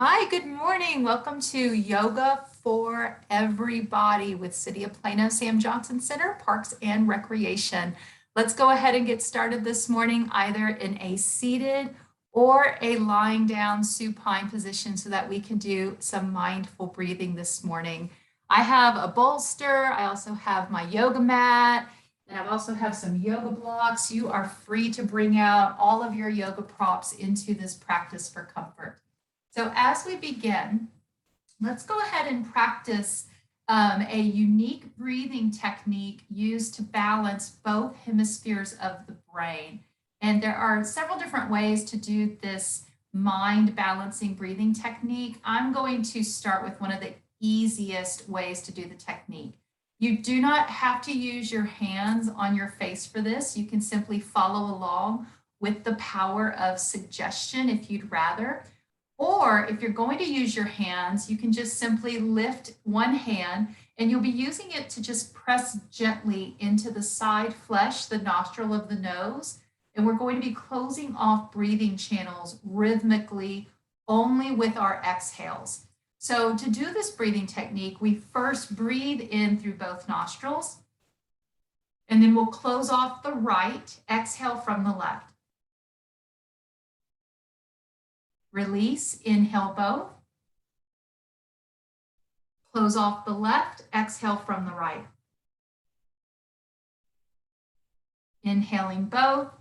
Hi, good morning. Welcome to Yoga for Everybody with City of Plano Sam Johnson Center, Parks and Recreation. Let's go ahead and get started this morning, either in a seated or a lying down supine position so that we can do some mindful breathing this morning. I have a bolster. I also have my yoga mat. And I also have some yoga blocks. You are free to bring out all of your yoga props into this practice for comfort. So as we begin, let's go ahead and practice a unique breathing technique used to balance both hemispheres of the brain. And there are several different ways to do this mind balancing breathing technique. I'm going to start with one of the easiest ways to do the technique. You do not have to use your hands on your face for this. You can simply follow along with the power of suggestion if you'd rather. Or if you're going to use your hands, you can just simply lift one hand and you'll be using it to just press gently into the side flesh, the nostril of the nose. And we're going to be closing off breathing channels rhythmically only with our exhales. So to do this breathing technique, we first breathe in through both nostrils, and then we'll close off the right, exhale from the left. Release, inhale both. Close off the left, exhale from the right. Inhaling both.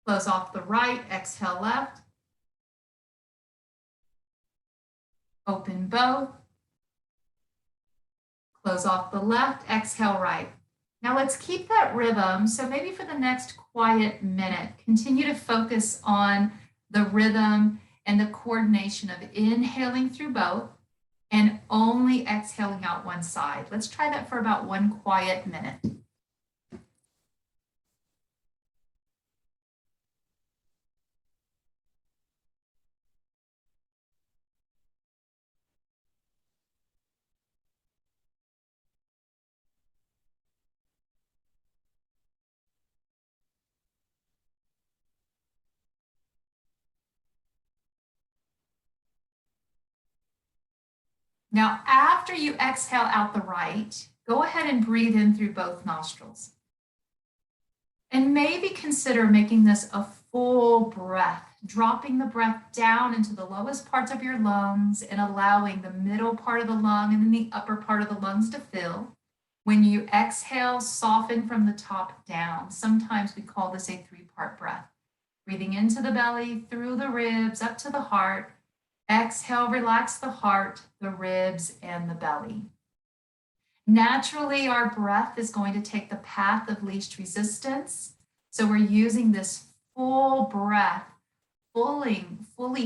Close off the right, exhale left. Open both. Close off the left, exhale right. Now let's keep that rhythm. So maybe for the next quiet minute, continue to focus on the rhythm and the coordination of inhaling through both and only exhaling out one side. Let's try that for about one quiet minute. Now, after you exhale out the right, go ahead and breathe in through both nostrils. And maybe consider making this a full breath, dropping the breath down into the lowest parts of your lungs and allowing the middle part of the lung and then the upper part of the lungs to fill. When you exhale, soften from the top down. Sometimes we call this a three-part breath. Breathing into the belly, through the ribs, up to the heart. Exhale, relax the heart, the ribs, and the belly. Naturally, our breath is going to take the path of least resistance. So we're using this full breath, fully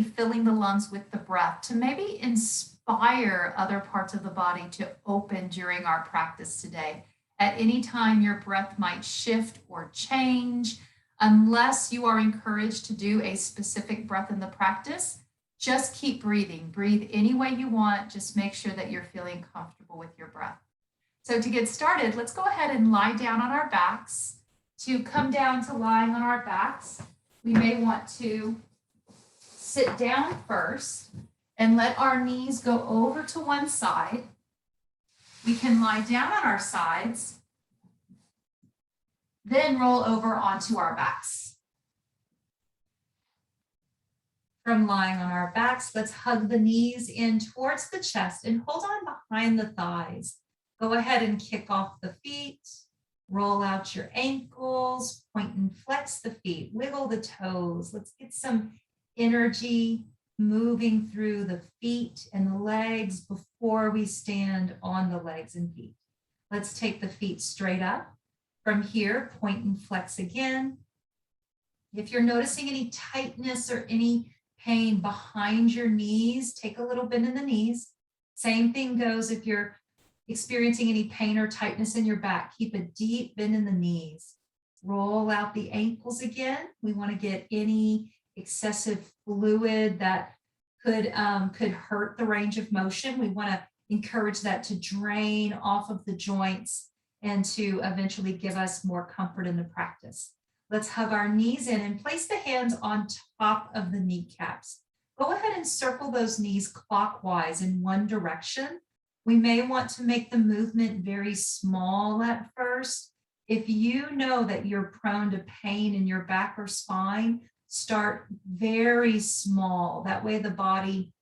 filling the lungs with the breath to maybe inspire other parts of the body to open during our practice today. At any time, your breath might shift or change. Unless you are encouraged to do a specific breath in the practice, just keep breathing. Breathe any way you want. Just make sure that you're feeling comfortable with your breath. So to get started, let's go ahead and lie down on our backs. To come down to lying on our backs, we may want to sit down first and let our knees go over to one side. We can lie down on our sides, then roll over onto our backs. From lying on our backs, let's hug the knees in towards the chest and hold on behind the thighs. Go ahead and kick off the feet, roll out your ankles, point and flex the feet, wiggle the toes. Let's get some energy moving through the feet and the legs before we stand on the legs and feet. Let's take the feet straight up. From here, point and flex again. If you're noticing any tightness or any pain behind your knees, take a little bend in the knees. Same thing goes if you're experiencing any pain or tightness in your back. Keep a deep bend in the knees. Roll out the ankles again. We want to get any excessive fluid that could hurt the range of motion. We want to encourage that to drain off of the joints and to eventually give us more comfort in the practice. Let's hug our knees in and place the hands on top of the kneecaps. Go ahead and circle those knees clockwise in one direction. We may want to make the movement very small at first. If you know that you're prone to pain in your back or spine, start very small. That way the body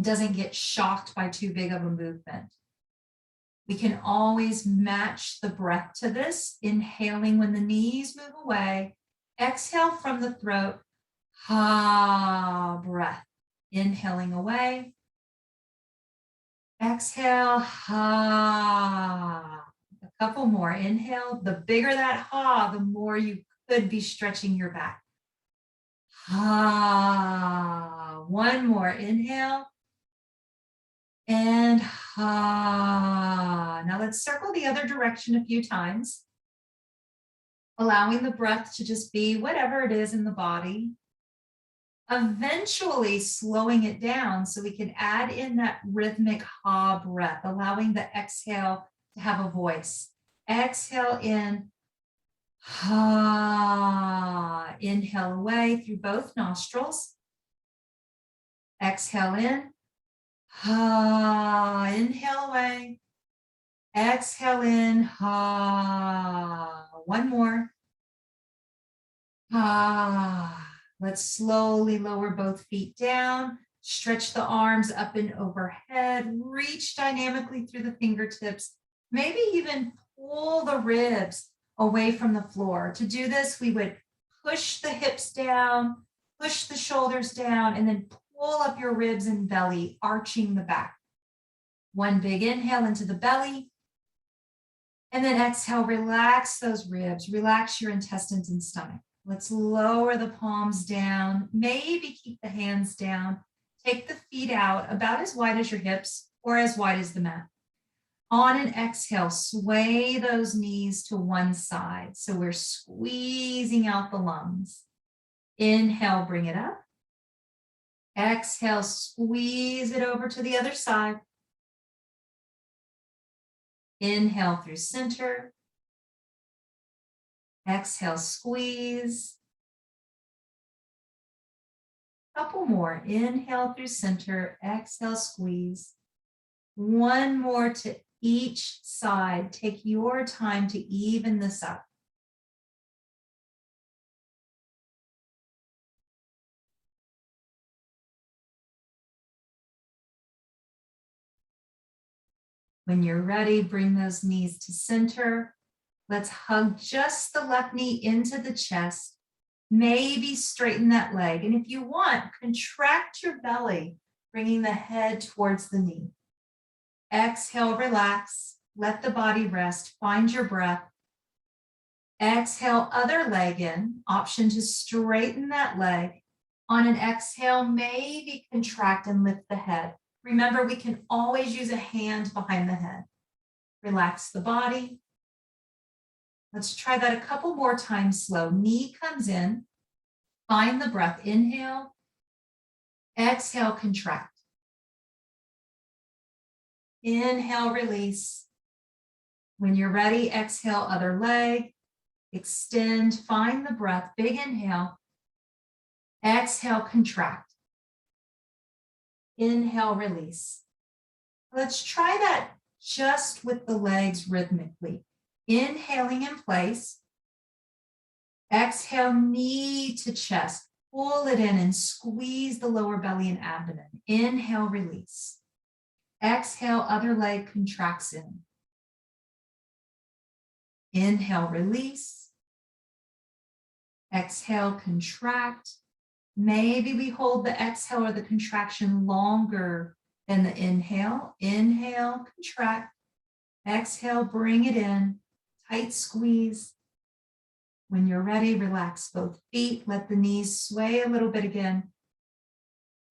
doesn't get shocked by too big of a movement. We can always match the breath to this, inhaling when the knees move away. Exhale from the throat. Ha, breath. Inhaling away. Exhale, ha. A couple more. Inhale. The bigger that ha, the more you could be stretching your back. Ha. One more. Inhale. And ha. Now let's circle the other direction a few times, allowing the breath to just be whatever it is in the body. Eventually slowing it down so we can add in that rhythmic ha breath, allowing the exhale to have a voice. Exhale in, ha. Inhale away through both nostrils. Exhale in, ha. Inhale away. Exhale in, ha. One more. Ha. Let's slowly lower both feet down. Stretch the arms up and overhead. Reach dynamically through the fingertips. Maybe even pull the ribs away from the floor. To do this, we would push the hips down, push the shoulders down, and then pull up your ribs and belly, arching the back. One big inhale into the belly. And then exhale, relax those ribs, relax your intestines and stomach. Let's lower the palms down, maybe keep the hands down. Take the feet out about as wide as your hips or as wide as the mat. On an exhale, sway those knees to one side. So we're squeezing out the lungs. Inhale, bring it up. Exhale, squeeze it over to the other side. Inhale through center. Exhale, squeeze. Couple more. Inhale through center. Exhale, squeeze. One more to each side. Take your time to even this up. When you're ready, bring those knees to center. Let's hug just the left knee into the chest. Maybe straighten that leg. And if you want, contract your belly, bringing the head towards the knee. Exhale, relax. Let the body rest. Find your breath. Exhale, other leg in. Option to straighten that leg. On an exhale, maybe contract and lift the head. Remember, we can always use a hand behind the head. Relax the body. Let's try that a couple more times slow. Knee comes in. Find the breath. Inhale. Exhale, contract. Inhale, release. When you're ready, exhale, other leg. Extend, find the breath. Big inhale. Exhale, contract. Inhale, release. Let's try that just with the legs rhythmically. Inhaling in place. Exhale, knee to chest. Pull it in and squeeze the lower belly and abdomen. Inhale, release. Exhale, other leg contracts in. Inhale, release. Exhale, contract. Maybe we hold the exhale or the contraction longer than the inhale. Inhale, contract. Exhale, bring it in. Tight squeeze. When you're ready, relax both feet. Let the knees sway a little bit again.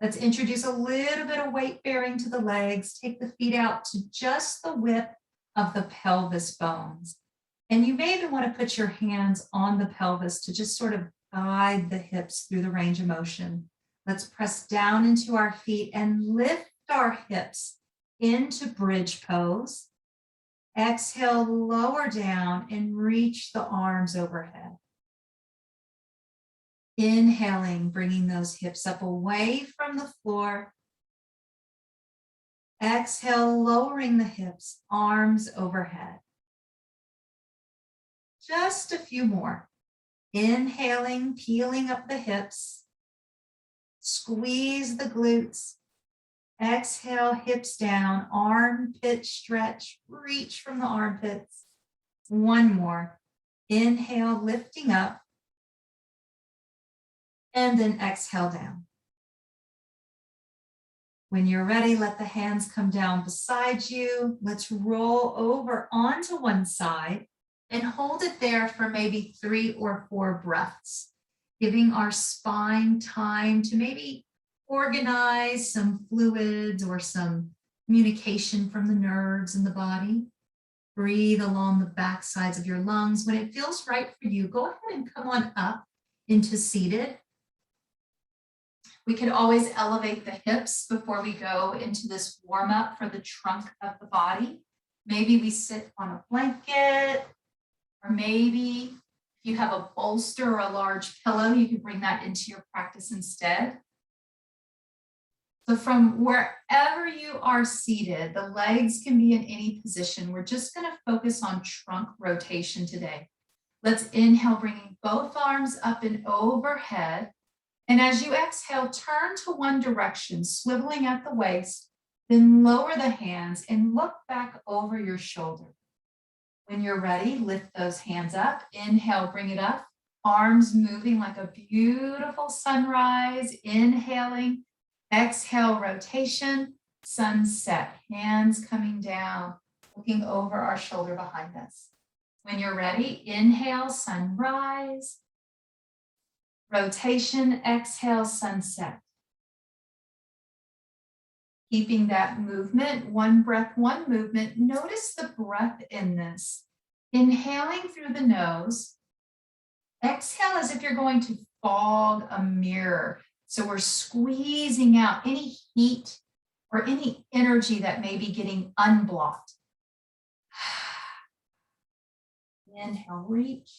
Let's introduce a little bit of weight bearing to the legs. Take the feet out to just the width of the pelvis bones. And you may even want to put your hands on the pelvis to just sort of guide the hips through the range of motion. Let's press down into our feet and lift our hips into bridge pose. Exhale, lower down and reach the arms overhead. Inhaling, bringing those hips up away from the floor. Exhale, lowering the hips, arms overhead. Just a few more. Inhaling, peeling up the hips. Squeeze the glutes. Exhale, hips down, armpit stretch, reach from the armpits. One more. Inhale, lifting up. And then exhale down. When you're ready, let the hands come down beside you. Let's roll over onto one side and hold it there for maybe 3 or 4 breaths, giving our spine time to maybe organize some fluids or some communication from the nerves in the body. Breathe along the back sides of your lungs. When it feels right for you, go ahead and come on up into seated. We could always elevate the hips before we go into this warm up for the trunk of the body. Maybe we sit on a blanket, or maybe if you have a bolster or a large pillow, you can bring that into your practice instead. So from wherever you are seated, the legs can be in any position. We're just going to focus on trunk rotation today. Let's inhale, bringing both arms up and overhead. And as you exhale, turn to one direction, swiveling at the waist, then lower the hands and look back over your shoulder. When you're ready, lift those hands up. Inhale, bring it up. Arms moving like a beautiful sunrise. Inhaling. Exhale, rotation, sunset, hands coming down, looking over our shoulder behind us. When you're ready, inhale, sunrise, rotation, exhale, sunset. Keeping that movement, one breath, one movement. Notice the breath in this. Inhaling through the nose. Exhale as if you're going to fog a mirror. So we're squeezing out any heat or any energy that may be getting unblocked. Inhale, reach.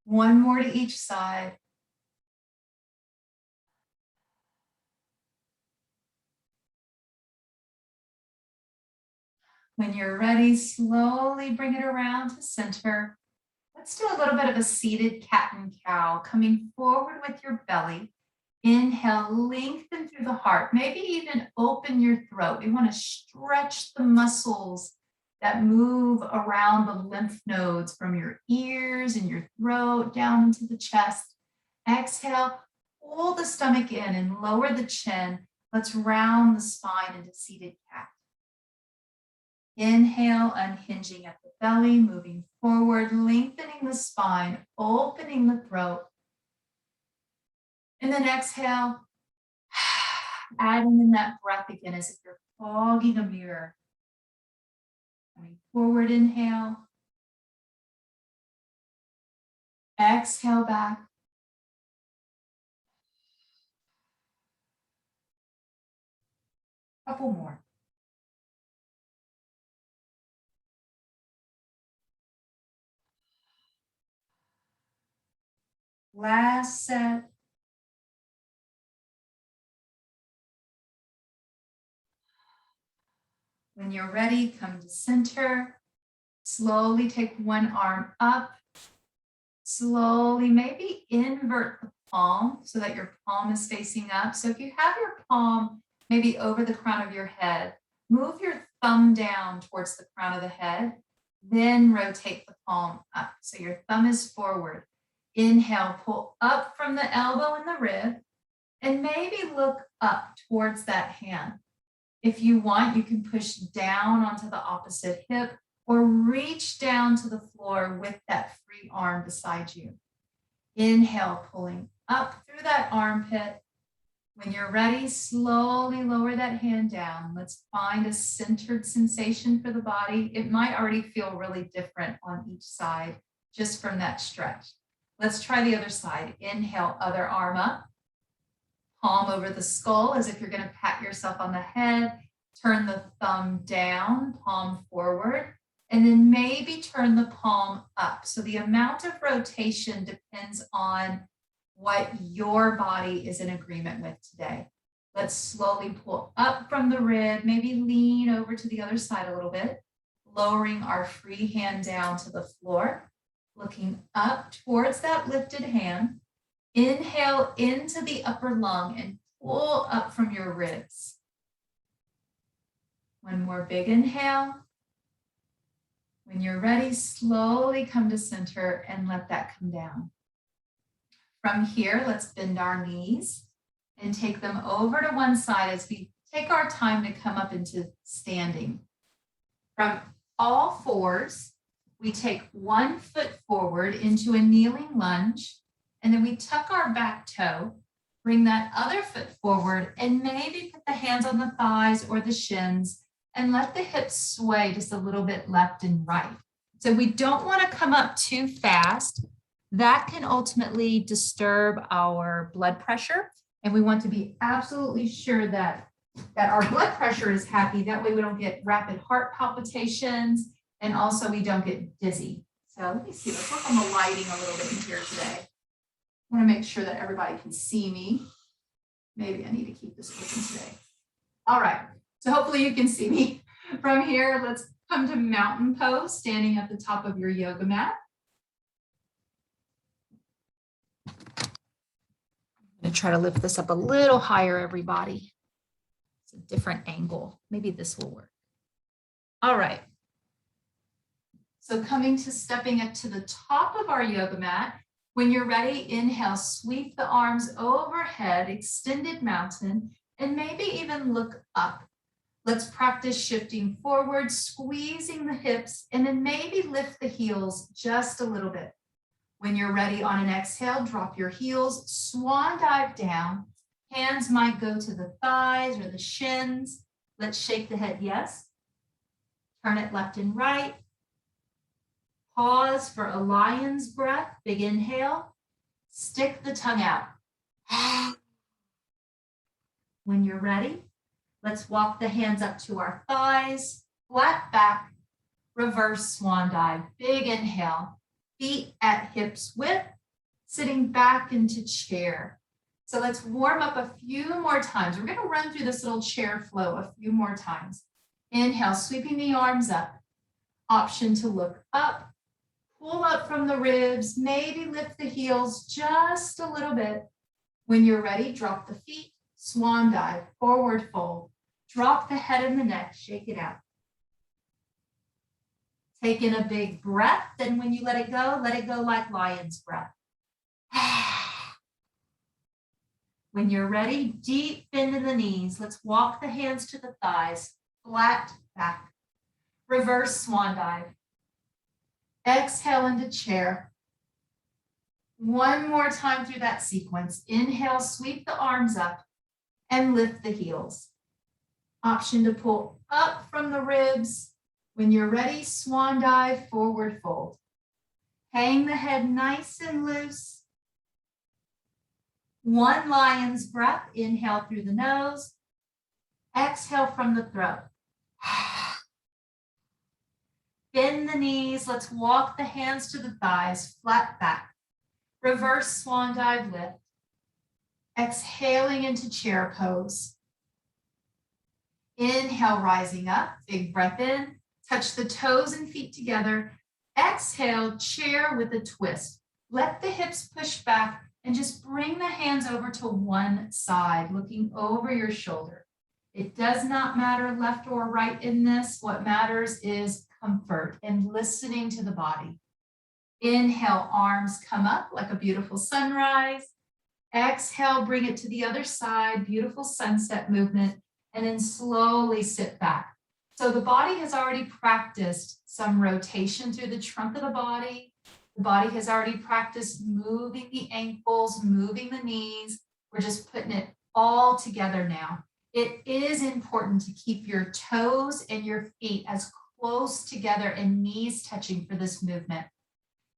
One more to each side. When you're ready, slowly bring it around to center. Let's do a little bit of a seated cat and cow, coming forward with your belly. Inhale, lengthen through the heart, maybe even open your throat. We want to stretch the muscles that move around the lymph nodes from your ears and your throat down into the chest. Exhale, pull the stomach in and lower the chin. Let's round the spine into seated cat. Inhale, unhinging at the belly, moving forward, lengthening the spine, opening the throat. And then exhale, adding in that breath again as if you're fogging a mirror. Coming forward, inhale. Exhale back. Couple more. Last set. When you're ready, come to center. Slowly take one arm up. Slowly, maybe invert the palm so that your palm is facing up. So if you have your palm maybe over the crown of your head, move your thumb down towards the crown of the head, then rotate the palm up. So your thumb is forward. Inhale, pull up from the elbow and the rib, and maybe look up towards that hand. If you want, you can push down onto the opposite hip or reach down to the floor with that free arm beside you. Inhale, pulling up through that armpit. When you're ready, slowly lower that hand down. Let's find a centered sensation for the body. It might already feel really different on each side just from that stretch. Let's try the other side. Inhale, other arm up. Palm over the skull as if you're going to pat yourself on the head. Turn the thumb down, palm forward, and then maybe turn the palm up. So the amount of rotation depends on what your body is in agreement with today. Let's slowly pull up from the rib, maybe lean over to the other side a little bit, lowering our free hand down to the floor, looking up towards that lifted hand. Inhale into the upper lung and pull up from your ribs. One more big inhale. When you're ready, slowly come to center and let that come down. From here, let's bend our knees and take them over to one side as we take our time to come up into standing. From all fours, we take 1 foot forward into a kneeling lunge, and then we tuck our back toe, bring that other foot forward, and maybe put the hands on the thighs or the shins and let the hips sway just a little bit left and right. So we don't want to come up too fast. That can ultimately disturb our blood pressure. And we want to be absolutely sure that our blood pressure is happy. That way we don't get rapid heart palpitations, and also we don't get dizzy. So let me see, let's work on the lighting a little bit in here today. I want to make sure that everybody can see me. Maybe I need to keep this open today. All right, so hopefully you can see me. From here, let's come to mountain pose, standing at the top of your yoga mat. I'm going to try to lift this up a little higher, everybody. It's a different angle. Maybe this will work. All right. So coming to stepping up to the top of our yoga mat. When you're ready, inhale, sweep the arms overhead, extended mountain, and maybe even look up. Let's practice shifting forward, squeezing the hips, and then maybe lift the heels just a little bit. When you're ready on an exhale, drop your heels, swan dive down. Hands might go to the thighs or the shins. Let's shake the head yes. Turn it left and right. Pause for a lion's breath, big inhale. Stick the tongue out. When you're ready, let's walk the hands up to our thighs, flat back, reverse swan dive, big inhale. Feet at hips width, sitting back into chair. So let's warm up a few more times. We're going to run through this little chair flow a few more times. Inhale, sweeping the arms up. Option to look up, pull up from the ribs, maybe lift the heels just a little bit. When you're ready, drop the feet, swan dive, forward fold. Drop the head and the neck, shake it out. Take in a big breath, and when you let it go like lion's breath. When you're ready, deep bend in the knees. Let's walk the hands to the thighs, flat back. Reverse swan dive. Exhale into chair. One more time through that sequence. Inhale, sweep the arms up and lift the heels. Option to pull up from the ribs. When you're ready, swan dive, forward fold. Hang the head nice and loose. One lion's breath, inhale through the nose. Exhale from the throat. Bend the knees, let's walk the hands to the thighs, flat back. Reverse swan dive lift. Exhaling into chair pose. Inhale, rising up, big breath in. Touch the toes and feet together. Exhale, chair with a twist. Let the hips push back and just bring the hands over to one side, looking over your shoulder. It does not matter left or right in this. What matters is comfort and listening to the body. Inhale, arms come up like a beautiful sunrise. Exhale, bring it to the other side, beautiful sunset movement, and then slowly sit back. So the body has already practiced some rotation through the trunk of the body. The body has already practiced moving the ankles, moving the knees. We're just putting it all together now. It is important to keep your toes and your feet as close together and knees touching for this movement.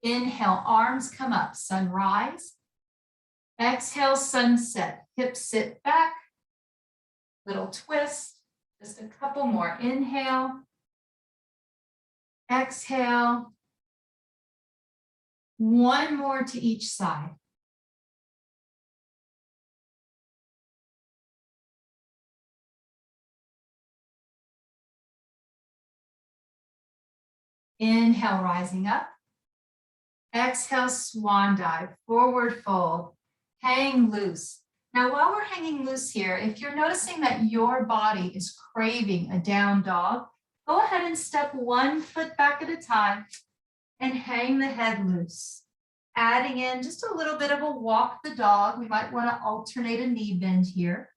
Inhale, arms come up, sunrise. Exhale, sunset, hips sit back. Little twist, just a couple more. Inhale. Exhale. One more to each side. Inhale, rising up. Exhale, swan dive, forward fold, hang loose. Now, while we're hanging loose here, if you're noticing that your body is craving a down dog, go ahead and step one foot back at a time and hang the head loose. Adding in just a little bit of a walk the dog. We might want to alternate a knee bend here.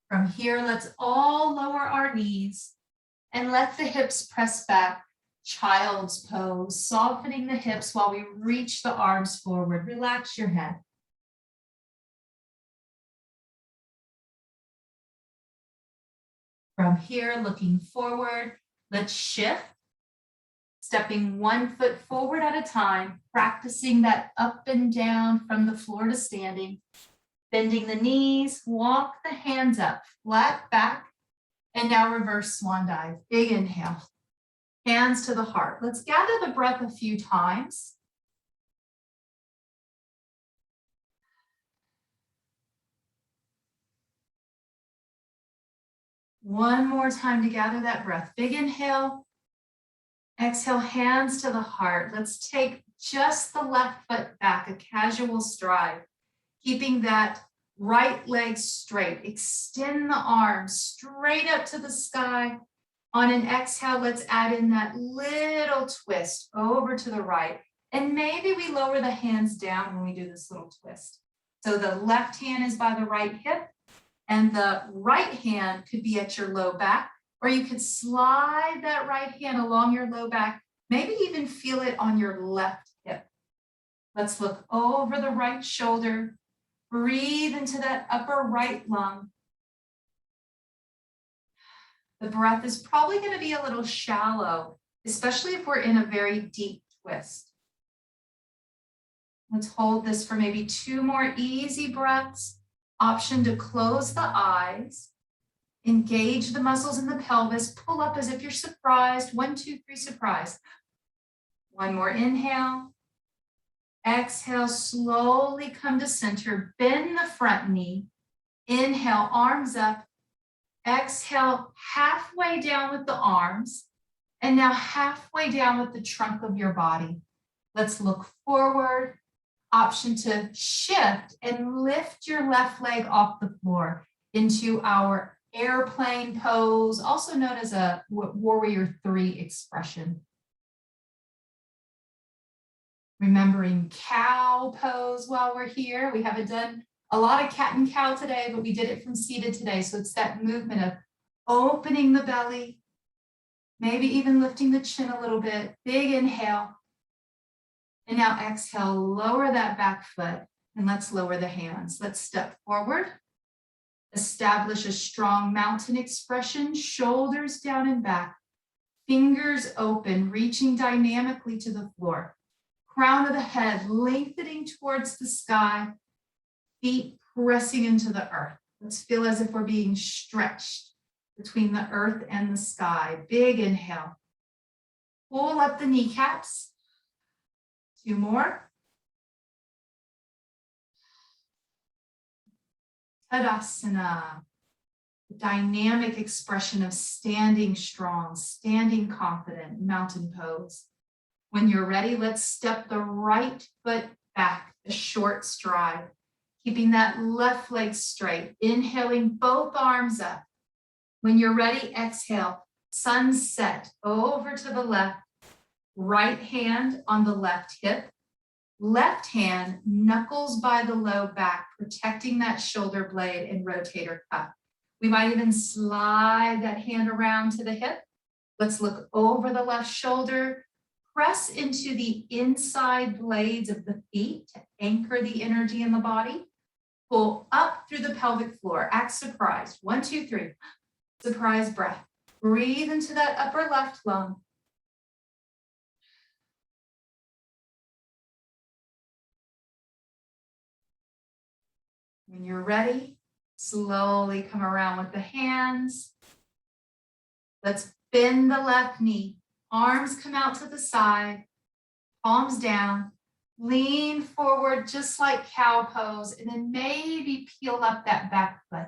From here, let's all lower our knees and let the hips press back. Child's pose, softening the hips while we reach the arms forward. Relax your head. From here, looking forward, let's shift. Stepping one foot forward at a time, practicing that up and down from the floor to standing. Bending the knees, walk the hands up, flat back, and now reverse swan dive. Big inhale, hands to the heart. Let's gather the breath a few times. One more time to gather that breath. Big inhale, exhale, hands to the heart. Let's take just the left foot back, a casual stride. Keeping that right leg straight. Extend the arms straight up to the sky. On an exhale, let's add in that little twist over to the right. And maybe we lower the hands down when we do this little twist. So the left hand is by the right hip, and the right hand could be at your low back, or you could slide that right hand along your low back, maybe even feel it on your left hip. Let's look over the right shoulder. Breathe into that upper right lung. The breath is probably going to be a little shallow, especially if we're in a very deep twist. Let's hold this for maybe 2 more easy breaths. Option to close the eyes, engage the muscles in the pelvis, pull up as if you're surprised. 1, 2, 3, surprise. One more inhale. Exhale, slowly come to center, bend the front knee. Inhale, arms up. Exhale, halfway down with the arms. And now halfway down with the trunk of your body. Let's look forward. Option to shift and lift your left leg off the floor into our airplane pose, also known as a warrior 3 expression. Remembering cow pose while we're here. We haven't done a lot of cat and cow today, but we did it from seated today. So it's that movement of opening the belly, maybe even lifting the chin a little bit. Big inhale. And now exhale, lower that back foot, and let's lower the hands. Let's step forward. Establish a strong mountain expression, shoulders down and back, fingers open, reaching dynamically to the floor. Crown of the head lengthening towards the sky, feet pressing into the earth. Let's feel as if we're being stretched between the earth and the sky. Big inhale. Pull up the kneecaps. 2 more. Tadasana, dynamic expression of standing strong, standing confident, mountain pose. When you're ready, let's step the right foot back, a short stride, keeping that left leg straight, inhaling both arms up. When you're ready, exhale, sunset over to the left, right hand on the left hip, left hand knuckles by the low back, protecting that shoulder blade and rotator cuff. We might even slide that hand around to the hip. Let's look over the left shoulder, press into the inside blades of the feet to anchor the energy in the body. Pull up through the pelvic floor. Act surprised. 1, 2, 3. Surprise breath. Breathe into that upper left lung. When you're ready, slowly come around with the hands. Let's bend the left knee. Arms come out to the side, palms down. Lean forward just like cow pose, and then maybe peel up that back foot.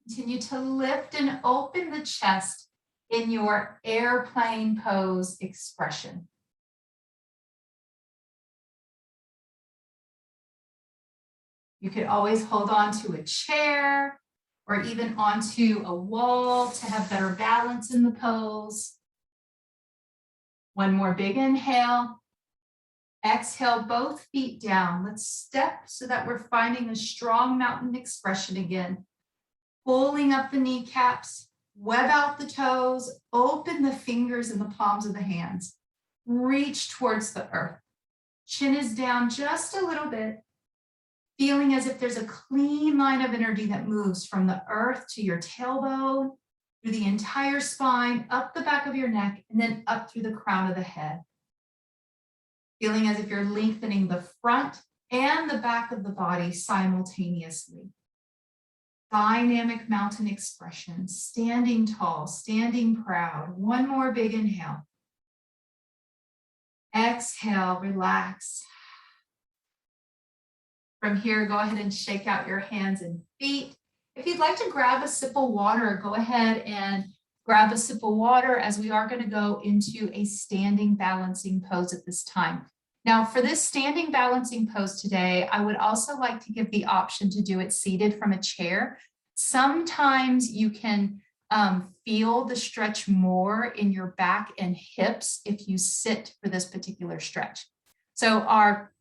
Continue to lift and open the chest in your airplane pose expression. You could always hold on to a chair or even onto a wall to have better balance in the pose. One more big inhale. Exhale, both feet down. Let's step so that we're finding a strong mountain expression again. Pulling up the kneecaps, web out the toes, open the fingers and the palms of the hands. Reach towards the earth. Chin is down just a little bit, feeling as if there's a clean line of energy that moves from the earth to your tailbone, through the entire spine, up the back of your neck, and then up through the crown of the head. Feeling as if you're lengthening the front and the back of the body simultaneously. Dynamic mountain expression, standing tall, standing proud. One more big inhale. Exhale, relax. From here, go ahead and shake out your hands and feet. If you'd like to grab a sip of water, go ahead and grab a sip of water, as we are going to go into a standing balancing pose at this time. Now, for this standing balancing pose today, I would also like to give the option to do it seated from a chair. Sometimes you can feel the stretch more in your back and hips if you sit for this particular stretch. So our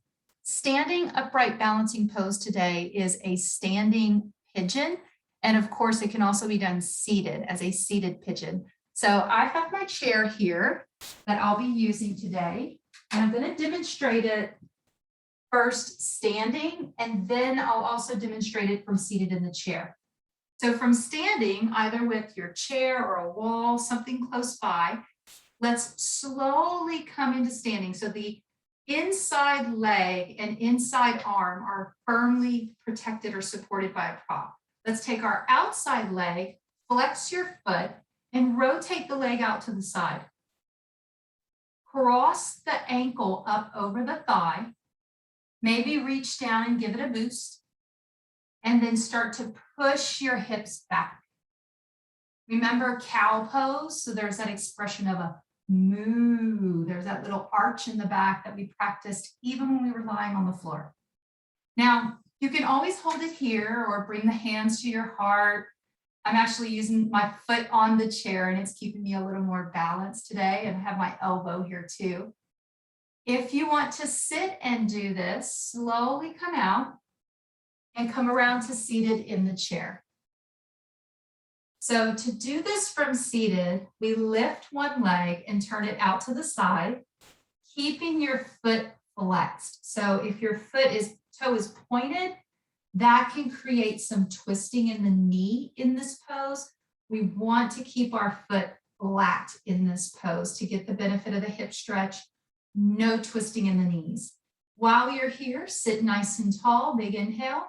standing upright balancing pose today is a standing pigeon. And of course, it can also be done seated as a seated pigeon. So I have my chair here that I'll be using today. And I'm going to demonstrate it first standing, and then I'll also demonstrate it from seated in the chair. So from standing, either with your chair or a wall, something close by, let's slowly come into standing. So the inside leg and inside arm are firmly protected or supported by a prop. Let's take our outside leg, flex your foot, and rotate the leg out to the side. Cross the ankle up over the thigh. Maybe reach down and give it a boost. And then start to push your hips back. Remember cow pose? So there's that expression of a moo. There's that little arch in the back that we practiced even when we were lying on the floor. Now, you can always hold it here or bring the hands to your heart. I'm actually using my foot on the chair and it's keeping me a little more balanced today, and I have my elbow here too. If you want to sit and do this, slowly come out and come around to seated in the chair. So to do this from seated, we lift one leg and turn it out to the side, keeping your foot flexed. So if your toe is pointed, that can create some twisting in the knee in this pose. We want to keep our foot flat in this pose to get the benefit of the hip stretch, no twisting in the knees. While you're here, sit nice and tall, big inhale.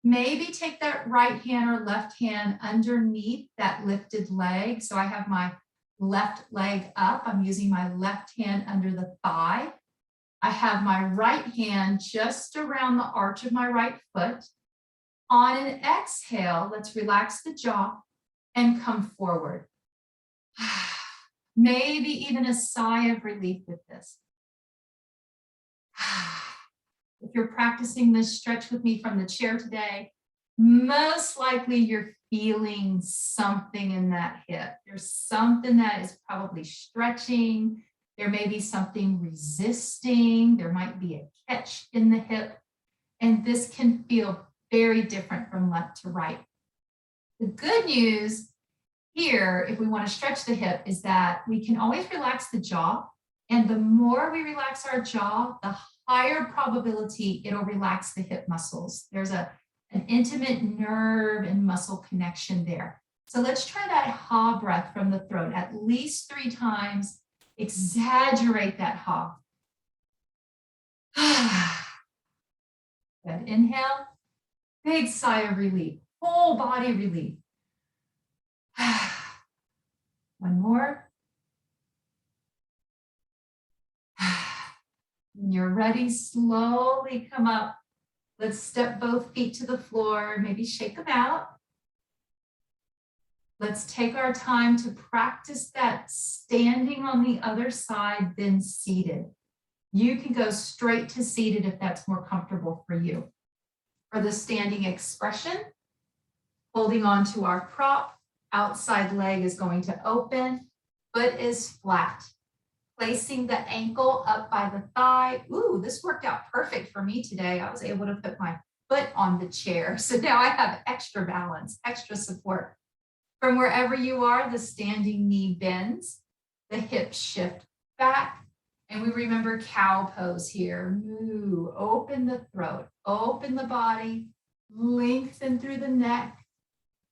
Maybe take that right hand or left hand underneath that lifted leg. So I have my left leg up. I'm using my left hand under the thigh. I have my right hand just around the arch of my right foot. On an exhale, let's relax the jaw and come forward. Maybe even a sigh of relief with this. If you're practicing this stretch with me from the chair today, most likely you're feeling something in that hip. There's something that is probably stretching. There may be something resisting. There might be a catch in the hip. And this can feel very different from left to right. The good news here, if we want to stretch the hip, is that we can always relax the jaw And the more we relax our jaw, the higher probability it'll relax the hip muscles. There's an intimate nerve and muscle connection there. So let's try that ha breath from the throat at least 3 times. Exaggerate that ha. Good. Inhale. Big sigh of relief. Whole body relief. One more. When you're ready, slowly come up. Let's step both feet to the floor, maybe shake them out. Let's take our time to practice that standing on the other side, then seated. You can go straight to seated if that's more comfortable for you. For the standing expression, holding on to our prop, outside leg is going to open, foot is flat. Placing the ankle up by the thigh. Ooh, this worked out perfect for me today. I was able to put my foot on the chair. So now I have extra balance, extra support. From wherever you are, the standing knee bends, the hips shift back, and we remember cow pose here. Moo, open the throat, open the body, lengthen through the neck.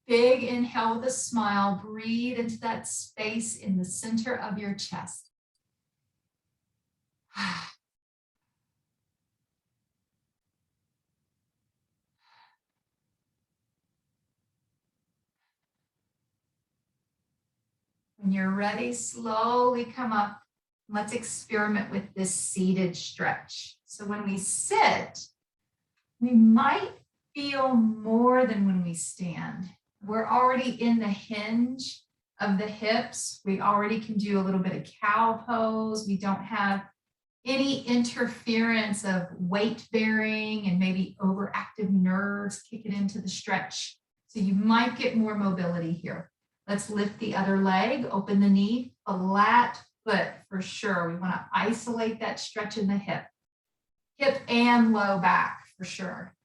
Big inhale with a smile, breathe into that space in the center of your chest. When you're ready, slowly come up. Let's experiment with this seated stretch. So when we sit, we might feel more than when we stand. We're already in the hinge of the hips. We already can do a little bit of cow pose. We don't have any interference of weight bearing and maybe overactive nerves kicking into the stretch. So you might get more mobility here. Let's lift the other leg, open the knee, flat foot for sure. We want to isolate that stretch in the hip and low back for sure.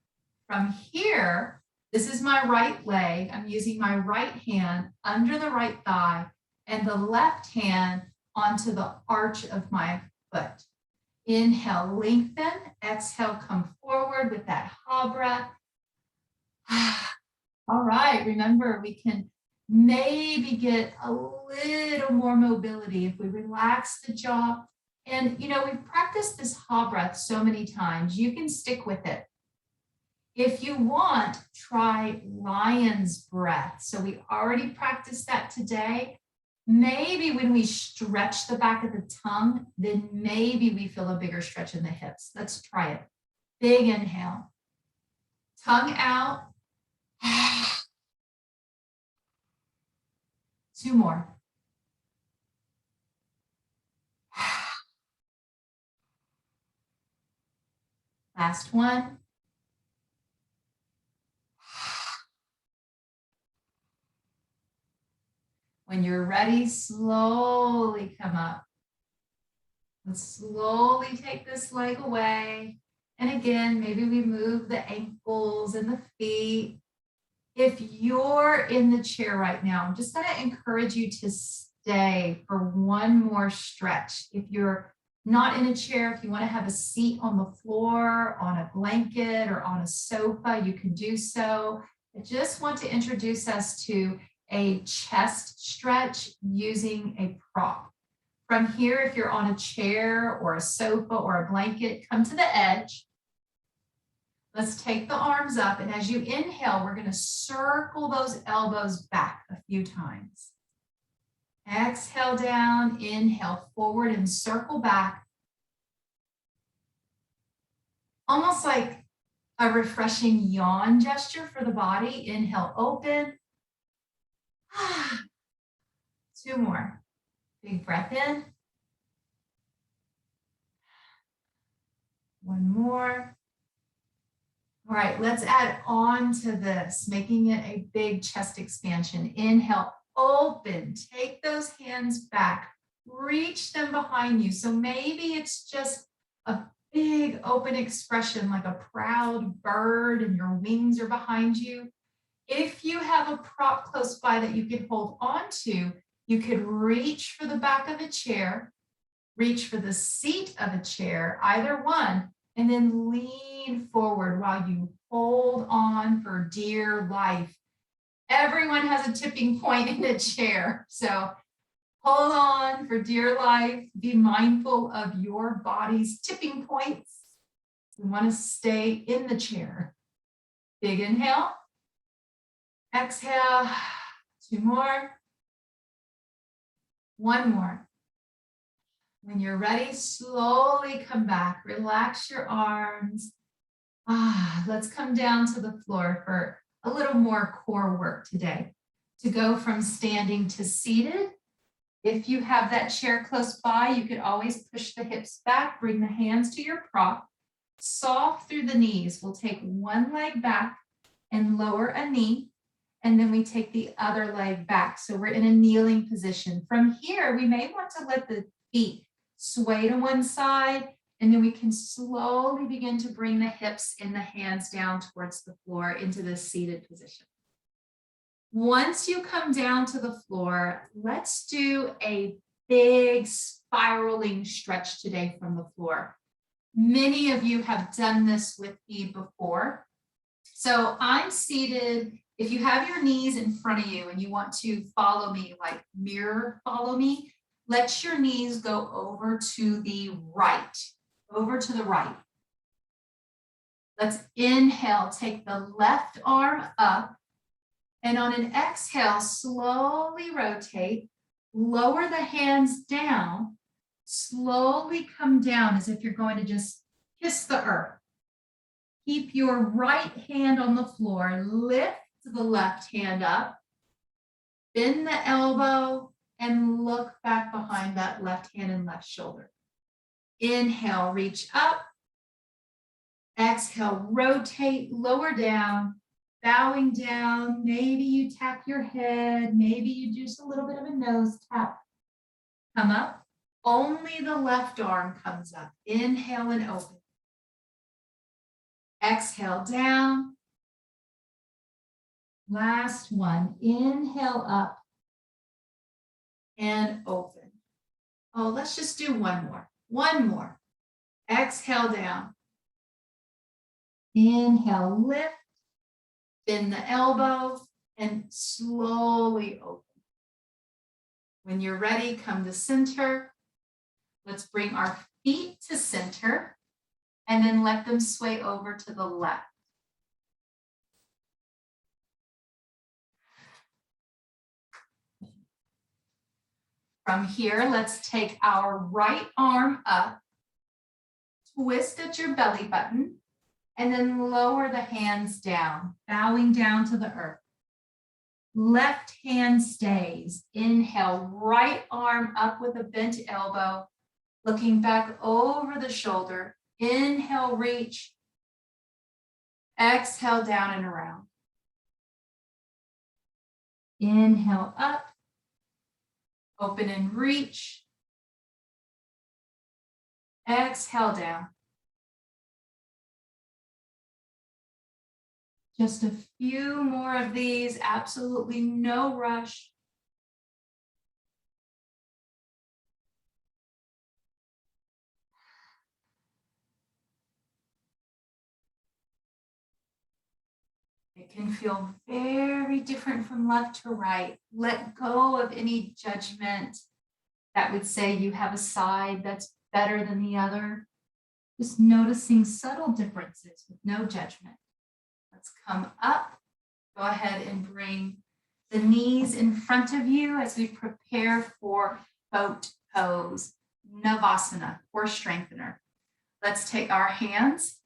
From here, this is my right leg. I'm using my right hand under the right thigh and the left hand onto the arch of my foot. Inhale, lengthen. Exhale, come forward with that ha breath. All right, remember we can maybe get a little more mobility if we relax the jaw. And, we've practiced this ha breath so many times. You can stick with it. If you want, try lion's breath. So we already practiced that today. Maybe when we stretch the back of the tongue, then maybe we feel a bigger stretch in the hips. Let's try it. Big inhale. Tongue out. 2 more. Last one. When you're ready, slowly come up. Let's slowly take this leg away. And again, maybe we move the ankles and the feet. If you're in the chair right now, I'm just going to encourage you to stay for one more stretch. If you're not in a chair, if you want to have a seat on the floor, on a blanket, or on a sofa, you can do so. I just want to introduce us to a chest stretch using a prop. From here, if you're on a chair or a sofa or a blanket, come to the edge. Let's take the arms up, and as you inhale, we're going to circle those elbows back a few times. Exhale down, inhale forward and circle back. Almost like a refreshing yawn gesture for the body. Inhale, open. 2 more. Big breath in. 1 more. All right, let's add on to this, making it a big chest expansion. Inhale, open. Take those hands back. Reach them behind you. So maybe it's just a big open expression like a proud bird and your wings are behind you. If you have a prop close by that you can hold on to, you could reach for the back of a chair Reach for the seat of a chair, either one, and then lean forward while you hold on for dear life. Everyone has a tipping point in a chair, so hold on for dear life. Be mindful of your body's tipping points. We want to stay in the chair. Big inhale. Exhale. 2 more. 1 more. When you're ready, slowly come back. Relax your arms. Let's come down to the floor for a little more core work today. To go from standing to seated. If you have that chair close by, you could always push the hips back, bring the hands to your prop. Soft through the knees. We'll take one leg back and lower a knee. And then we take the other leg back. So we're in a kneeling position. From here, we may want to let the feet sway to one side, and then we can slowly begin to bring the hips and the hands down towards the floor into this seated position. Once you come down to the floor, let's do a big spiraling stretch today from the floor. Many of you have done this with me before. So I'm seated. If you have your knees in front of you and you want to follow me, like mirror follow me, let your knees go over to the right, Let's inhale, take the left arm up, and on an exhale, slowly rotate, lower the hands down, slowly come down as if you're going to just kiss the earth. Keep your right hand on the floor, lift the left hand up, bend the elbow, and look back behind that left hand and left shoulder. Inhale, reach up. Exhale, rotate, lower down, bowing down. Maybe you tap your head. Maybe you do just a little bit of a nose tap. Come up. Only the left arm comes up. Inhale and open. Exhale, down. Last one. Inhale up and open. Oh, let's just do one more. One more. Exhale down. Inhale, lift, bend the elbow, and slowly open. When you're ready, come to center. Let's bring our feet to center and then let them sway over to the left. From here, let's take our right arm up, twist at your belly button, and then lower the hands down, bowing down to the earth. Left hand stays. Inhale, right arm up with a bent elbow, looking back over the shoulder. Inhale, reach. Exhale, down and around. Inhale, up. Open and reach. Exhale, down. Just a few more of these, absolutely no rush. It can feel very different from left to right. Let go of any judgment that would say you have a side that's better than the other. Just noticing subtle differences with no judgment. Let's come up. Go ahead and bring the knees in front of you as we prepare for boat pose, Navasana, or strengthener. Let's take our hands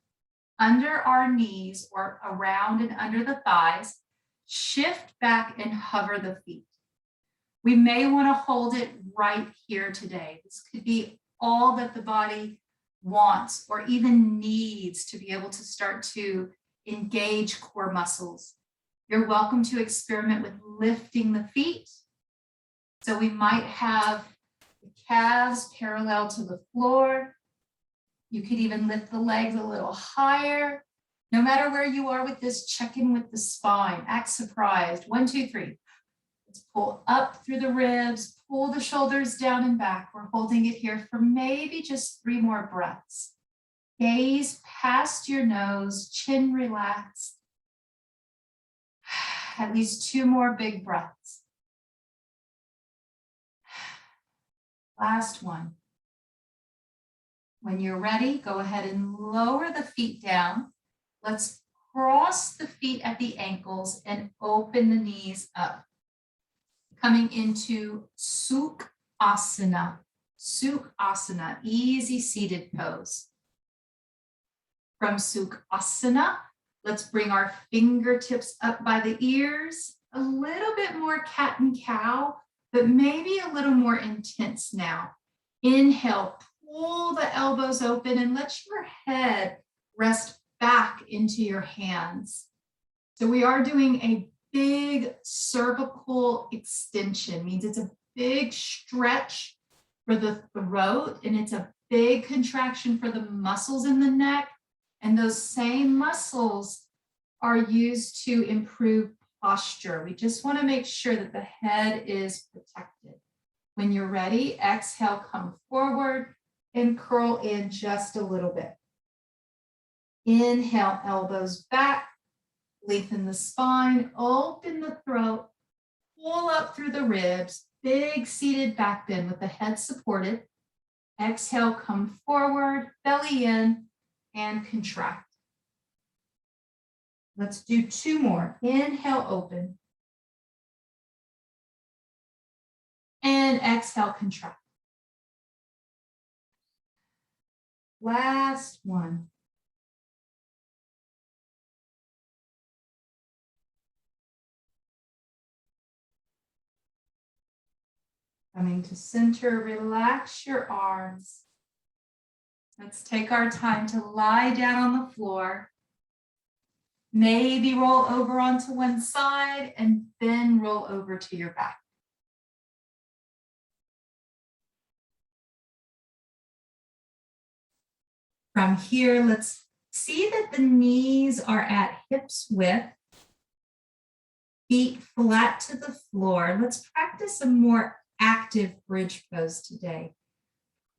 under our knees or around and under the thighs, shift back and hover the feet. We may want to hold it right here today. This could be all that the body wants or even needs to be able to start to engage core muscles. You're welcome to experiment with lifting the feet. So we might have the calves parallel to the floor. You could even lift the legs a little higher. No matter where you are with this, check in with the spine. Act surprised. 1, 2, 3. Let's pull up through the ribs, pull the shoulders down and back. We're holding it here for maybe just 3 more breaths. Gaze past your nose, chin relaxed. At least 2 more big breaths. Last one. When you're ready, go ahead and lower the feet down. Let's cross the feet at the ankles and open the knees up. Coming into Sukhasana. Sukhasana, easy seated pose. From Sukhasana, let's bring our fingertips up by the ears. A little bit more cat and cow, but maybe a little more intense now. Inhale, pull the elbows open and let your head rest back into your hands. So we are doing a big cervical extension, means it's a big stretch for the throat and it's a big contraction for the muscles in the neck. And those same muscles are used to improve posture. We just want to make sure that the head is protected. When you're ready, exhale, come forward and curl in just a little bit. Inhale, elbows back, lengthen the spine, open the throat, pull up through the ribs, big seated back bend with the head supported. Exhale, come forward, belly in, and contract. Let's do 2 more. Inhale, open. And exhale, contract. Last one. Coming to center, relax your arms. Let's take our time to lie down on the floor. Maybe roll over onto one side and then roll over to your back. From here, let's see that the knees are at hips width, feet flat to the floor. Let's practice a more active bridge pose today.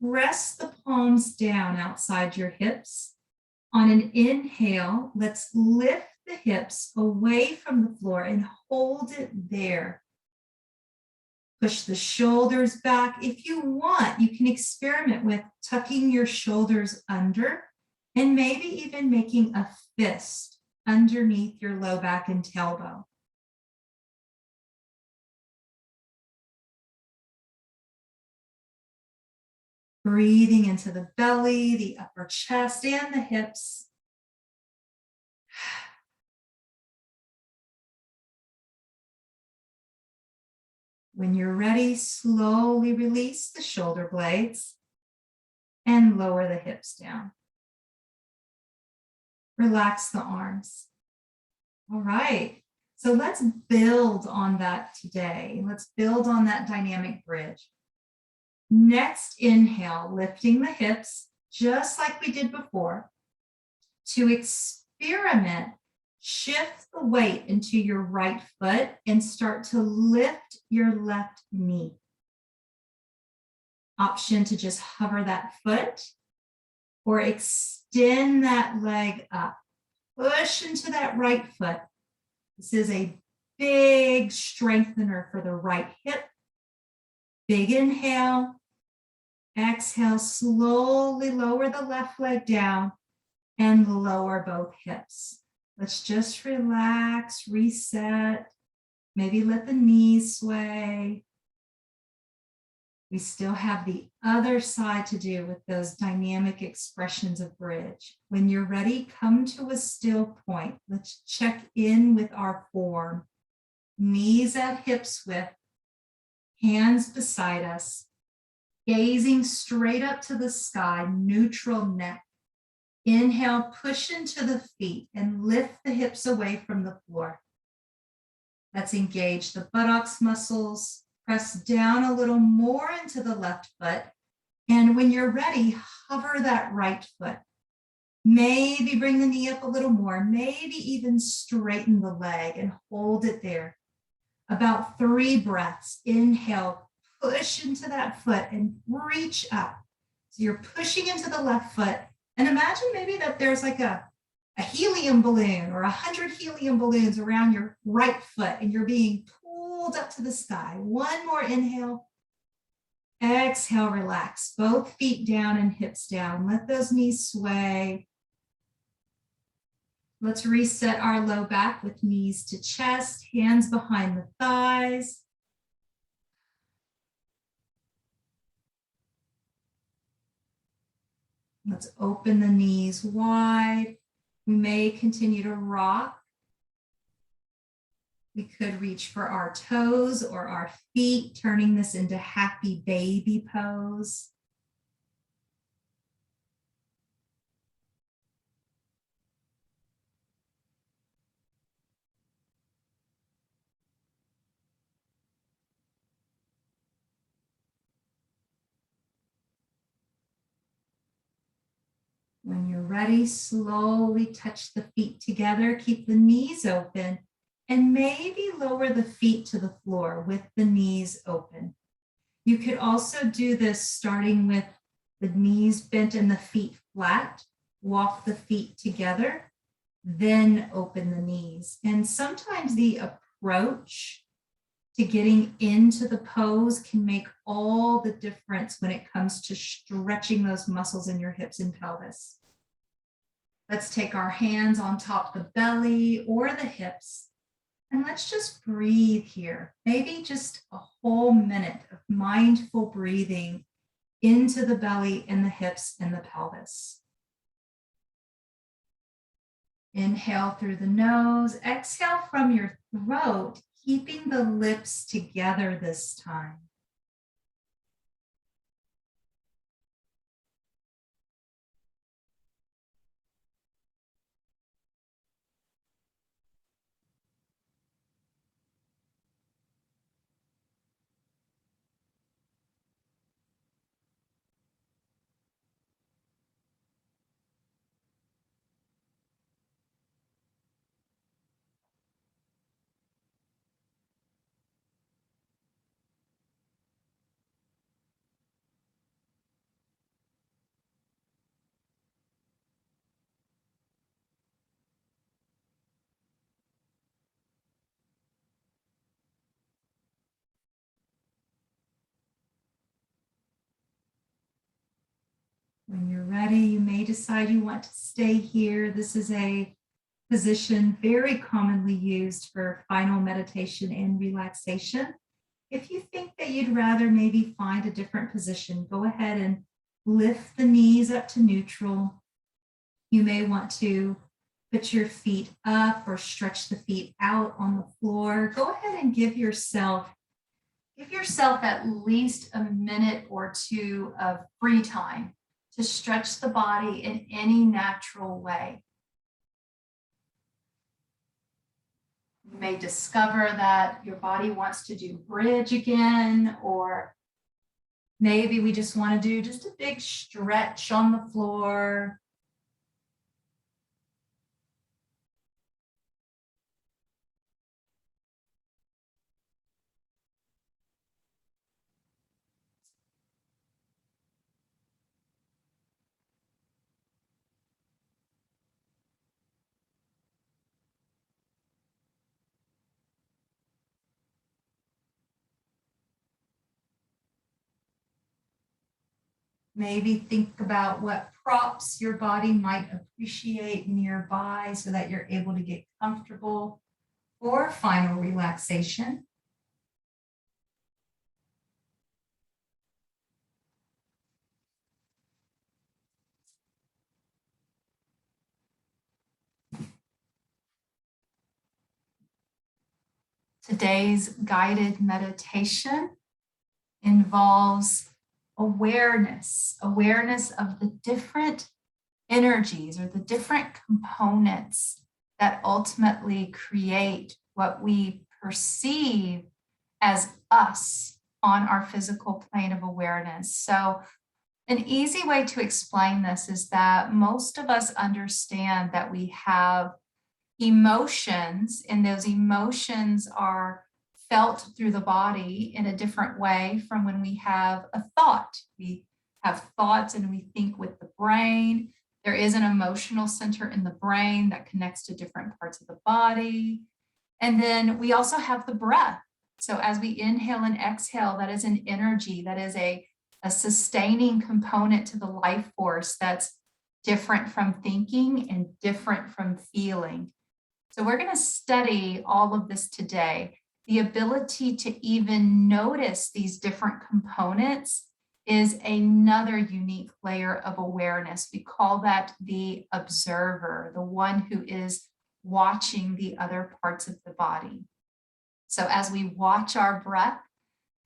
Press the palms down outside your hips. On an inhale, let's lift the hips away from the floor and hold it there. Push the shoulders back. If you want, you can experiment with tucking your shoulders under and maybe even making a fist underneath your low back and tailbone. Breathing into the belly, the upper chest, and the hips. When you're ready, slowly release the shoulder blades and lower the hips down. Relax the arms. All right, so let's build on that today. Let's build on that dynamic bridge. Next, inhale, lifting the hips, just like we did before. To experiment, shift the weight into your right foot and start to lift your left knee. Option to just hover that foot or extend that leg up. Push into that right foot. This is a big strengthener for the right hip. Big inhale. Exhale, slowly lower the left leg down and lower both hips. Let's just relax, reset. Maybe let the knees sway. We still have the other side to do with those dynamic expressions of bridge. When you're ready, come to a still point. Let's check in with our form. Knees at hips width, hands beside us, gazing straight up to the sky, neutral neck. Inhale, push into the feet and lift the hips away from the floor. Let's engage the buttocks muscles, press down a little more into the left foot. And when you're ready, hover that right foot. Maybe bring the knee up a little more, maybe even straighten the leg and hold it there. About 3 breaths. Inhale, push into that foot and reach up. So you're pushing into the left foot. And imagine maybe that there's like a helium balloon or 100 helium balloons around your right foot, and you're being pulled up to the sky. One more inhale. Exhale, relax. Both feet down and hips down. Let those knees sway. Let's reset our low back with knees to chest, hands behind the thighs. Let's open the knees wide. We may continue to rock. We could reach for our toes or our feet, turning this into happy baby pose. When you're ready, slowly touch the feet together. Keep the knees open and maybe lower the feet to the floor with the knees open. You could also do this starting with the knees bent and the feet flat. Walk the feet together, then open the knees. And sometimes the approach to getting into the pose can make all the difference when it comes to stretching those muscles in your hips and pelvis. Let's take our hands on top of the belly or the hips, and let's just breathe here. Maybe just a whole minute of mindful breathing into the belly and the hips and the pelvis. Inhale through the nose, exhale from your throat, keeping the lips together this time. When you're ready, you may decide you want to stay here. This is a position very commonly used for final meditation and relaxation. If you think that you'd rather maybe find a different position, go ahead and lift the knees up to neutral. You may want to put your feet up or stretch the feet out on the floor. Go ahead and give yourself at least a minute or two of free time to stretch the body in any natural way. You may discover that your body wants to do bridge again, or maybe we just want to do just a big stretch on the floor. Maybe think about what props your body might appreciate nearby so that you're able to get comfortable for final relaxation. Today's guided meditation involves awareness of the different energies or the different components that ultimately create what we perceive as us on our physical plane of awareness. So an easy way to explain this is that most of us understand that we have emotions, and those emotions are felt through the body in a different way from when we have a thought. We have thoughts and we think with the brain. There is an emotional center in the brain that connects to different parts of the body. And then we also have the breath. So as we inhale and exhale, that is an energy, that is a sustaining component to the life force that's different from thinking and different from feeling. So we're going to study all of this today. The ability to even notice these different components is another unique layer of awareness. We call that the observer, the one who is watching the other parts of the body. So as we watch our breath,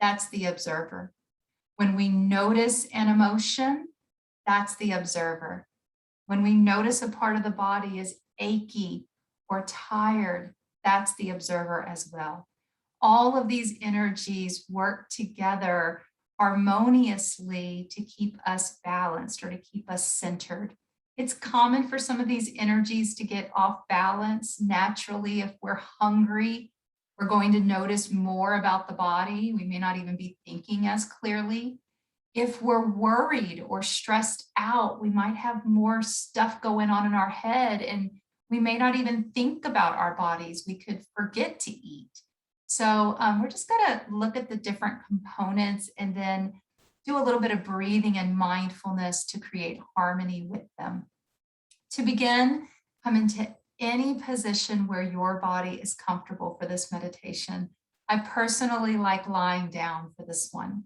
that's the observer. When we notice an emotion, that's the observer. When we notice a part of the body is achy or tired, that's the observer as well. All of these energies work together harmoniously to keep us balanced or to keep us centered. It's common for some of these energies to get off balance naturally. If we're hungry, we're going to notice more about the body. We may not even be thinking as clearly. If we're worried or stressed out, we might have more stuff going on in our head and we may not even think about our bodies. We could forget to eat. So we're just going to look at the different components and then do a little bit of breathing and mindfulness to create harmony with them. To begin, come into any position where your body is comfortable for this meditation. I personally like lying down for this one.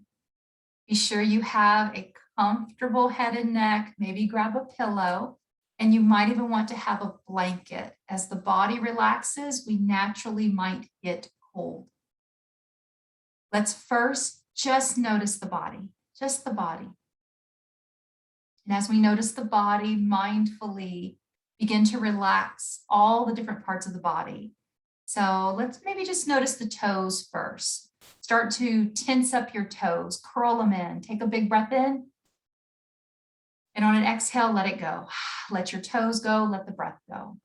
Be sure you have a comfortable head and neck, maybe grab a pillow, and you might even want to have a blanket. As the body relaxes, we naturally might get cold. Let's first just notice the body, just the body. And as we notice the body, mindfully begin to relax all the different parts of the body. So let's maybe just notice the toes first. Start to tense up your toes, curl them in, take a big breath in. And on an exhale, let it go. Let your toes go, let the breath go.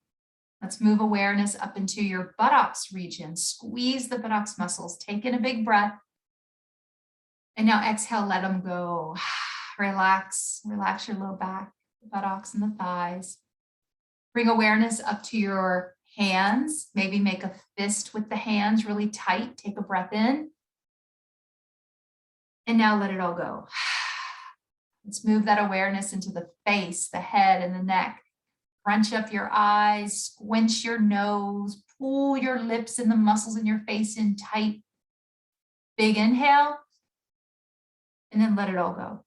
Let's move awareness up into your buttocks region. Squeeze the buttocks muscles, take in a big breath. And now exhale, let them go. Relax your low back, the buttocks and the thighs. Bring awareness up to your hands. Maybe make a fist with the hands really tight. Take a breath in. And now let it all go. Let's move that awareness into the face, the head, and the neck. Crunch up your eyes, squinch your nose, pull your lips and the muscles in your face in tight. Big inhale, and then let it all go.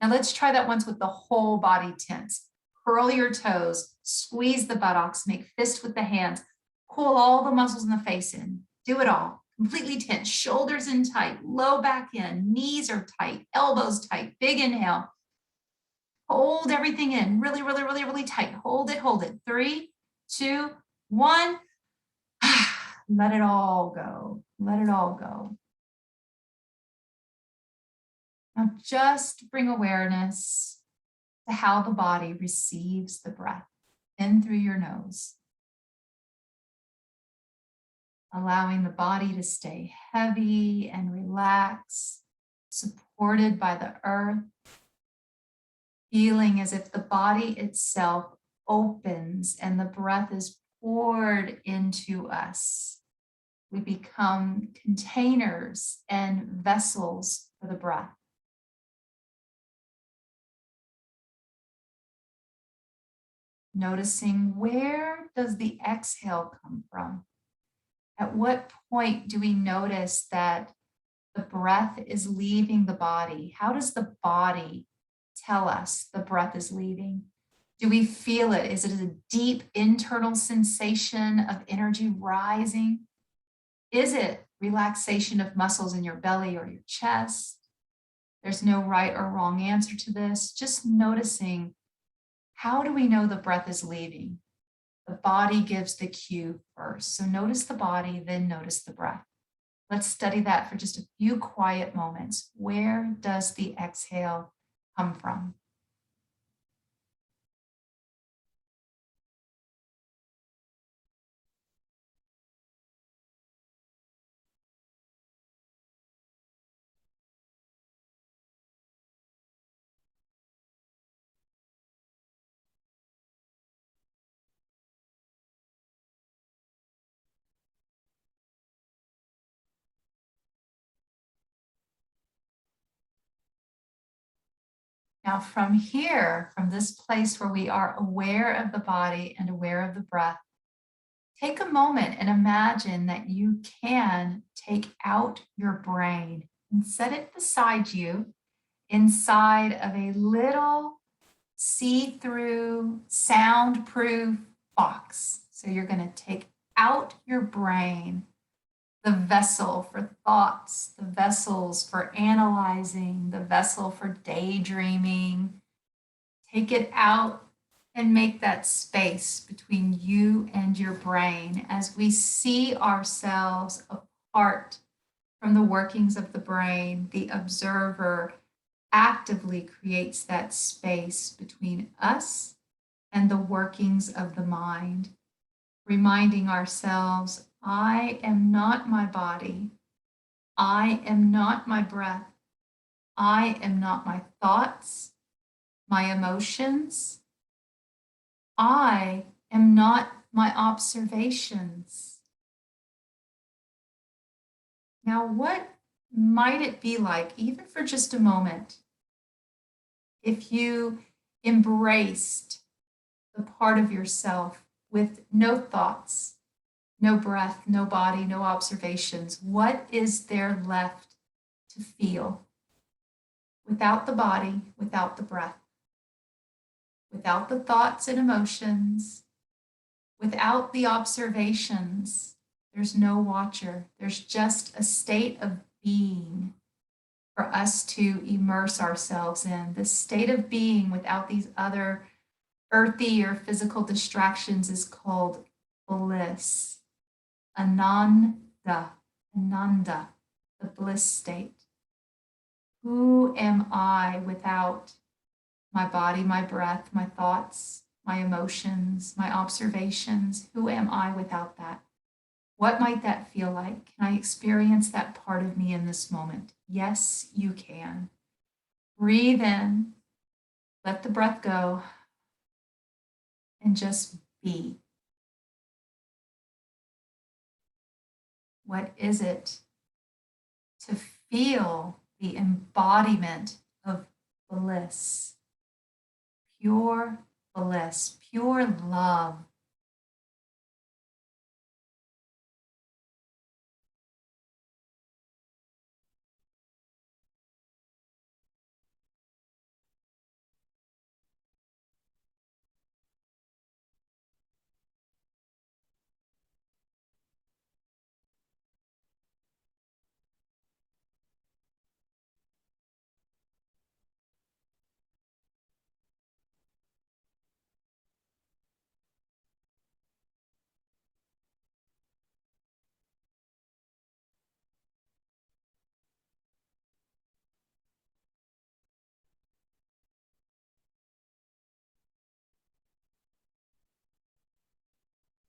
Now let's try that once with the whole body tense. Curl your toes, squeeze the buttocks, make fist with the hands, pull all the muscles in the face in. Do it all. Completely tense, shoulders in tight, low back in, knees are tight, elbows tight, big inhale. Hold everything in, really, really, really, really tight. Hold it, hold it. 3, 2, 1. Let it all go. Let it all go. Now just bring awareness to how the body receives the breath in through your nose. Allowing the body to stay heavy and relaxed, supported by the earth. Feeling as if the body itself opens and the breath is poured into us. We become containers and vessels for the breath. Noticing, where does the exhale come from? At what point do we notice that the breath is leaving the body? How does the body tell us the breath is leaving? Do we feel it? Is it a deep internal sensation of energy rising? Is it relaxation of muscles in your belly or your chest? There's no right or wrong answer to this. Just noticing, how do we know the breath is leaving? The body gives the cue first. So notice the body, then notice the breath. Let's study that for just a few quiet moments. Where does the exhale come from? Now from here, from this place where we are aware of the body and aware of the breath, take a moment and imagine that you can take out your brain and set it beside you inside of a little see-through, soundproof box. So you're going to take out your brain, the vessel for thoughts, the vessels for analyzing, the vessel for daydreaming. Take it out and make that space between you and your brain as we see ourselves apart from the workings of the brain. The observer actively creates that space between us and the workings of the mind, reminding ourselves, I am not my body. I am not my breath. I am not my thoughts, my emotions. I am not my observations. Now, what might it be like, even for just a moment, if you embraced the part of yourself with no thoughts, no breath, no body, no observations? What is there left to feel without the body, without the breath, without the thoughts and emotions, without the observations? There's no watcher. There's just a state of being for us to immerse ourselves in. This state of being without these other earthy or physical distractions is called bliss. Ananda, ananda, the bliss state. Who am I without my body, my breath, my thoughts, my emotions, my observations? Who am I without that? What might that feel like? Can I experience that part of me in this moment? Yes, you can. Breathe in, let the breath go, and just be. What is it to feel the embodiment of bliss, pure bliss, pure love?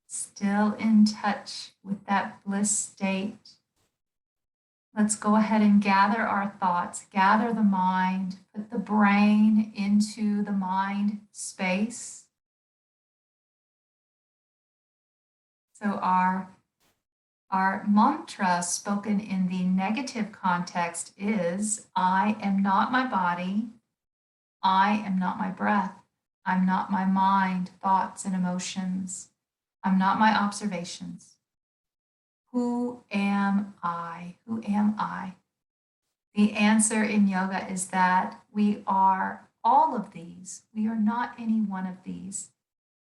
Still in touch with that bliss state. Let's go ahead and gather our thoughts, gather the mind, put the brain into the mind space. So our mantra spoken in the negative context is, I am not my body. I am not my breath. I'm not my mind, thoughts, and emotions. I'm not my observations. Who am I? Who am I? The answer in yoga is that we are all of these. We are not any one of these.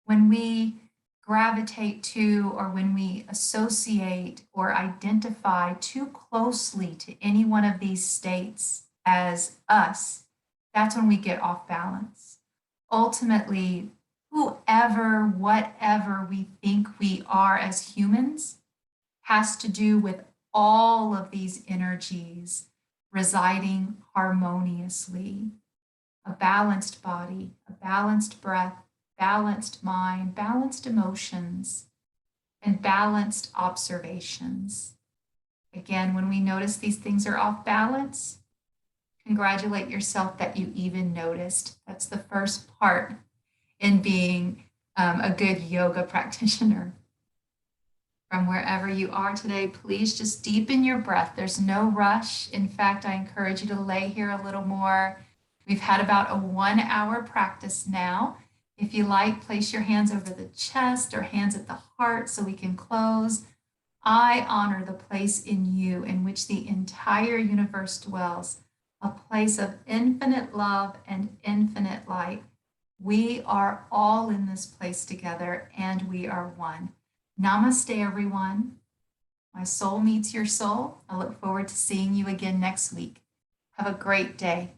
When we gravitate to, or when we associate or identify too closely to any one of these states as us, that's when we get off balance. Ultimately, whoever, whatever we think we are as humans has to do with all of these energies residing harmoniously. A balanced body, a balanced breath, balanced mind, balanced emotions, and balanced observations. Again, when we notice these things are off balance, congratulate yourself that you even noticed. That's the first part in being a good yoga practitioner. From wherever you are today, please just deepen your breath. There's no rush. In fact, I encourage you to lay here a little more. We've had about a 1 hour practice now. If you like, place your hands over the chest or hands at the heart so we can close. I honor the place in you in which the entire universe dwells, a place of infinite love and infinite light. We are all in this place together and we are one. Namaste, everyone. My soul meets your soul. I look forward to seeing you again next week. Have a great day.